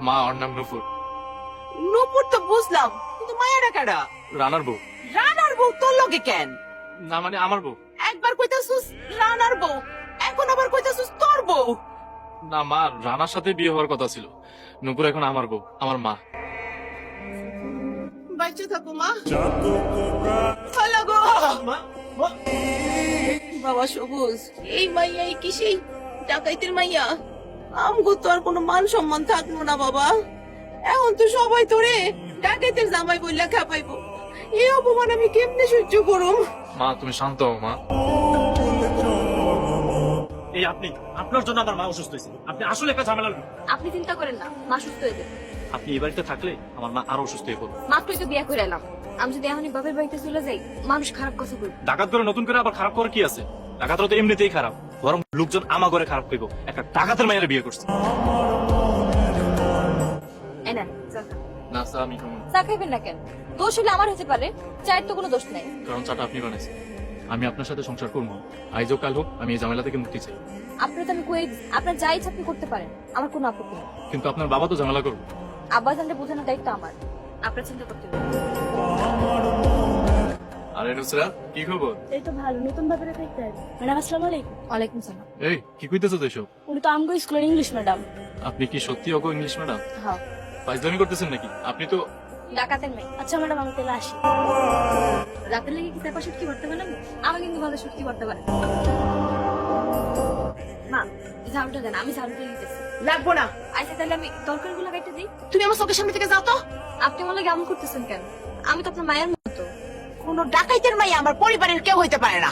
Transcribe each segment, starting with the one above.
মা ওর নাম নুপুর। নূপুর তো বুঝলাম, কিন্তু মায়াটা কারা? রানার বউ। রানার বউ তোর লগে কেন? না মানে আমার বউ। একবার কইতাছুস রানার বউ, এখন আবার কইতাছুস তোর বউ। না মা, রানার সাথে বিয়ে হওয়ার কথা ছিল। নুপুর এখন আমার বউ, আমার মা। বাইচে থাকো মা। হ্যালো গো বাবা সবুজ, এই মাইয়াই কি সেই ডাকাইতের মাইয়া? আমগো তো আর কোনো মান সম্মান থাকলো না বাবা। এখন তো সবাই তোরে ডাকাইতের জামাই বললা খাপাইবো। এই অপমান আমি কেমনে সহ্য করুম? মা তুমি শান্ত হও মা। এই আপনি, আপনার জন্য আমার মা অসুস্থ হয়েছে। আপনি আসলে একটা ঝামেলা লোক। আপনি চিন্তা করেন না, মা সুস্থ হয়ে যাবে। আপনি এই বাড়িতে থাকলে আমার মা আরো অসুস্থ হয়ে পড়বে। মাত্রই তো বিয়ে করে এলাম, আমি যদি এখনই বাপের বাড়িতে চলে যাই মানুষ খারাপ কথা বলবে। ডাকাত করে নতুন করে আবার খারাপ করে কি আছে? ডাকাতরা তো এমনিতেই খারাপ, বরং লোকজন আমার ঘরে খারাপ কইব। একটা ডাকাতের মায়ের বিয়ে করছে। এই নেন, চা খান। না চা আমি খাবো না। চা খাইবেন না কেন? দোষ হলে আমার হতে পারে, চায়ের তো কোনো দোষ নাই। কারণ চাটা আপনি বানাইছেন। আমি আপনার সাথে সংসার করবো, আইজ হোক কাল হোক, আমি এই ঝামেলা থেকে মুক্তি চাই। আপনার তো আমি কয়ে দিচ্ছি, আপনার যা ইচ্ছা আপনি করতে পারেন, আমার কোনো আপত্তি নেই। কিন্তু আপনার বাবা তো ঝামেলা করবো। আব্বা জানলে বোঝানোর দায়িত্ব আমার, আপনার চিন্তা করতে হবে না। আরে নুসরা, কি খবর? এই তো ভালো, নতুন ভাবে দেখতে ম্যাডাম আসসালামু আলাইকুম। ওয়ালাইকুম সালাম। এই কি কইতেছো তো এসব? উনি তো আমগো স্কুলের ইংলিশ ম্যাডাম। আপনি কি সত্যি ওগো ইংলিশ ম্যাডাম? হ্যাঁ, ফাইজলামি করতেছেন নাকি? আপনি তো ডাকাতের মেয়ে। আচ্ছা ম্যাডাম, আমি তাহলে আসি। রাতের লেগে কি চাপা সুটকি করতে পারেন? আমি কিন্তু ভালো সুটকি করতে পারি। মা, ঝাড়ুটা দেন, আমি ঝাড়ুটা দিতেছি। লাগবো না, আচ্ছা তাহলে আমি তরকারিগুলো কেটে দিই। তুমি আমার চোখের সামনে থেকে যাও তো। আপনি আমার লাগে এমন করতেছেন কেন? আমি তো আপনার মায়ের মতো। কোনো ডাকাইতের মাইয়া আমার পরিবারের কেউ হইতে পারে না।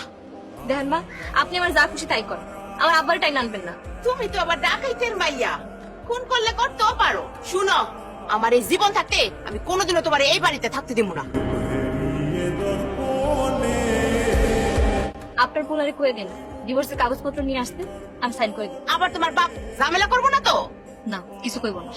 দেখেন মা, আপনি আমার যা খুশি তাই করেন, আমার আব্বার টাইম আনবেন না। তুমি তো আবার ডাকাইতের মাইয়া, খুন করলে করতেও পারো। শুনো, আমার এই জীবন থাকতে আমি কোনোদিনও তোমার এই বাড়িতে থাকতে দিব না। আপনার পোলারে কয়ে দিন ডিভোর্সের কাগজপত্র নিয়ে আসতে, আমি সাইন করে দিই। আবার তোমার বাপ ঝামেলা করবো না তো? না, কিছু কইব না।